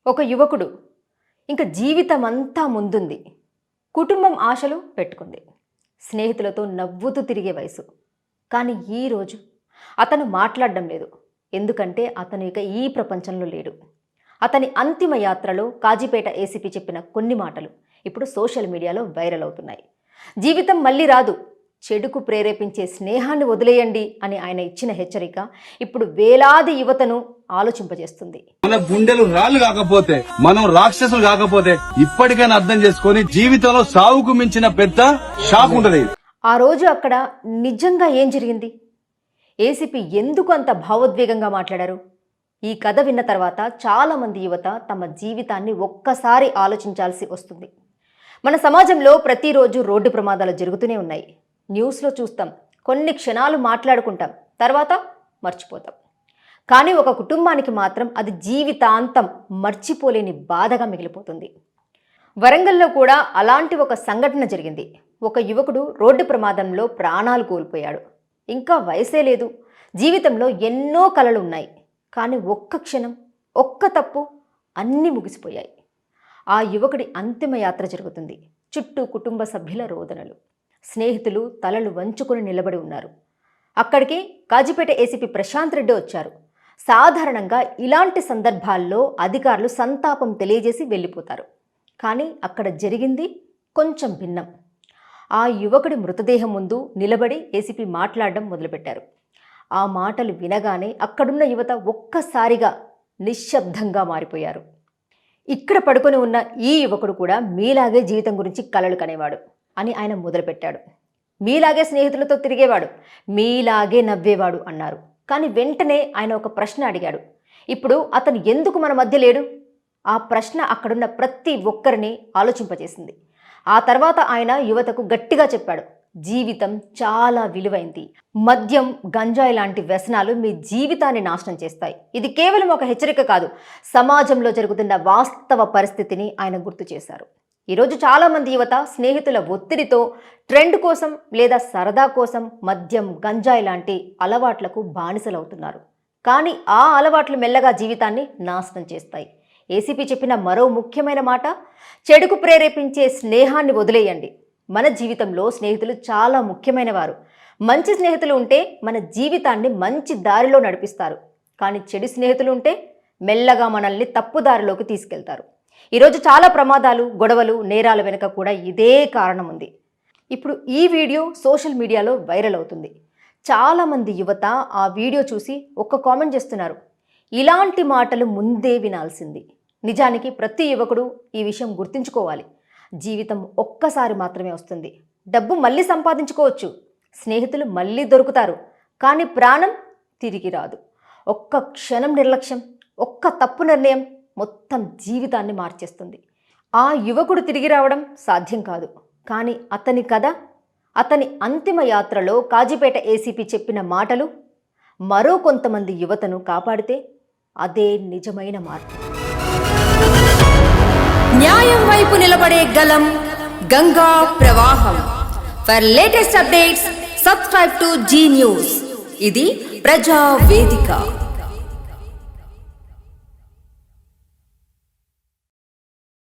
ఒక యువకుడు ఇంక జీవితమంతా ముందుంది. కుటుంబం ఆశలు పెట్టుకుంది. స్నేహితులతో నవ్వుతూ తిరిగే వయసు. కానీ ఈరోజు అతను మాట్లాడడం లేదు. ఎందుకంటే అతను ఇక ఈ ప్రపంచంలో లేడు. అతని అంతిమ యాత్రలో కాజీపేట ఏసీపీ చెప్పిన కొన్ని మాటలు ఇప్పుడు సోషల్ మీడియాలో వైరల్ అవుతున్నాయి. జీవితం మళ్ళీ రాదు, చెడుకు ప్రేరేపించే స్నేహాన్ని వదిలేయండి అని ఆయన ఇచ్చిన హెచ్చరిక ఇప్పుడు వేలాది యువతను ఆలోచింపజేస్తుంది. మన గుండెలు రాళ్ళు కాకపోతే, మనం రాక్షసులు కాకపోతే ఇప్పటికైనా అర్థం చేసుకొని జీవితంలో సావుకు మించిన పెద్ద షాక్ ఉండదు. ఆ రోజు అక్కడ నిజంగా ఏం జరిగింది? ఏసీపీ ఎందుకు అంత భావోద్వేగంగా మాట్లాడారు? ఈ కథ విన్న తర్వాత చాలా మంది యువత తమ జీవితాన్ని ఒక్కసారి ఆలోచించాల్సి వస్తుంది. మన సమాజంలో ప్రతిరోజు రోడ్డు ప్రమాదాలు జరుగుతూనే ఉన్నాయి. న్యూస్లో చూస్తాం, కొన్ని క్షణాలు మాట్లాడుకుంటాం, తర్వాత మర్చిపోతాం. కానీ ఒక కుటుంబానికి మాత్రం అది జీవితాంతం మర్చిపోలేని బాధగా మిగిలిపోతుంది. వరంగల్లో కూడా అలాంటి ఒక సంఘటన జరిగింది. ఒక యువకుడు రోడ్డు ప్రమాదంలో ప్రాణాలు కోల్పోయాడు. ఇంకా వయసే లేదు, జీవితంలో ఎన్నో కలలు ఉన్నాయి. కానీ ఒక్క క్షణం, ఒక్క తప్పు, అన్నీ ముగిసిపోయాయి. ఆ యువకుడి అంతిమ యాత్ర జరుగుతుంది. చుట్టూ కుటుంబ సభ్యుల రోదనలు, స్నేహితులు తలలు వంచుకొని నిలబడి ఉన్నారు. అక్కడికి కాజీపేట ఏసీపీ ప్రశాంత్ రెడ్డి వచ్చారు. సాధారణంగా ఇలాంటి సందర్భాల్లో అధికారులు సంతాపం తెలియజేసి వెళ్ళిపోతారు. కానీ అక్కడ జరిగింది కొంచెం భిన్నం. ఆ యువకుడి మృతదేహం ముందు నిలబడి ఏసీపీ మాట్లాడడం మొదలుపెట్టారు. ఆ మాటలు వినగానే అక్కడున్న యువత ఒక్కసారిగా నిశ్శబ్దంగా మారిపోయారు. ఇక్కడ పడుకొని ఉన్న ఈ యువకుడు కూడా మీలాగే జీవితం గురించి కలలు కనేవాడు అని ఆయన మొదలుపెట్టాడు. మీలాగే స్నేహితులతో తిరిగేవాడు, మీలాగే నవ్వేవాడు అన్నారు. కానీ వెంటనే ఆయన ఒక ప్రశ్న అడిగాడు. ఇప్పుడు అతను ఎందుకు మన మధ్య లేడు? ఆ ప్రశ్న అక్కడున్న ప్రతి ఒక్కరిని ఆలోచింపజేసింది. ఆ తర్వాత ఆయన యువతకు గట్టిగా చెప్పాడు, జీవితం చాలా విలువైంది. మద్యం, గంజాయి లాంటి వ్యసనాలు మీ జీవితాన్ని నాశనం చేస్తాయి. ఇది కేవలం ఒక హెచ్చరిక కాదు, సమాజంలో జరుగుతున్న వాస్తవ పరిస్థితిని ఆయన గుర్తు చేశారు. ఈరోజు చాలామంది యువత స్నేహితుల ఒత్తిడితో, ట్రెండ్ కోసం లేదా సరదా కోసం మద్యం, గంజాయి లాంటి అలవాట్లకు బానిసలవుతున్నారు. కానీ ఆ అలవాట్లు మెల్లగా జీవితాన్ని నాశనం చేస్తాయి. ఏసీపీ చెప్పిన మరో ముఖ్యమైన మాట, చెడుకు ప్రేరేపించే స్నేహాన్ని వదిలేయండి. మన జీవితంలో స్నేహితులు చాలా ముఖ్యమైన వారు. మంచి స్నేహితులు ఉంటే మన జీవితాన్ని మంచి దారిలో నడిపిస్తారు. కానీ చెడు స్నేహితులు ఉంటే మెల్లగా మనల్ని తప్పుదారిలోకి తీసుకెళ్తారు. ఈరోజు చాలా ప్రమాదాలు, గొడవలు, నేరాల వెనుక కూడా ఇదే కారణం ఉంది. ఇప్పుడు ఈ వీడియో సోషల్ మీడియాలో వైరల్ అవుతుంది. చాలామంది యువత ఆ వీడియో చూసి ఒక కామెంట్ చేస్తున్నారు, ఇలాంటి మాటలు ముందే వినాల్సింది. నిజానికి ప్రతి యువకుడు ఈ విషయం గుర్తుంచుకోవాలి. జీవితం ఒక్కసారి మాత్రమే వస్తుంది. డబ్బు మళ్ళీ సంపాదించుకోవచ్చు, స్నేహితులు మళ్ళీ దొరుకుతారు, కానీ ప్రాణం తిరిగి రాదు. ఒక్క క్షణం నిర్లక్ష్యం, ఒక్క తప్పు నిర్ణయం మొత్తం జీవితాన్ని మార్చేస్తుంది. ఆ యువకుడు తిరిగి రావడం సాధ్యం కాదు. కానీ అతని కథ, అతని అంతిమ యాత్రలో కాజీపేట ఏసీపీ చెప్పిన మాటలు మరో కొంతమంది యువతను కాపాడితే అదే నిజమైన మార్పు. న్యాయం వైపు నిలబడే గలం, గంగా ప్రవాహం. For latest updates subscribe to Zee News. ఇది ప్రజా వేదిక.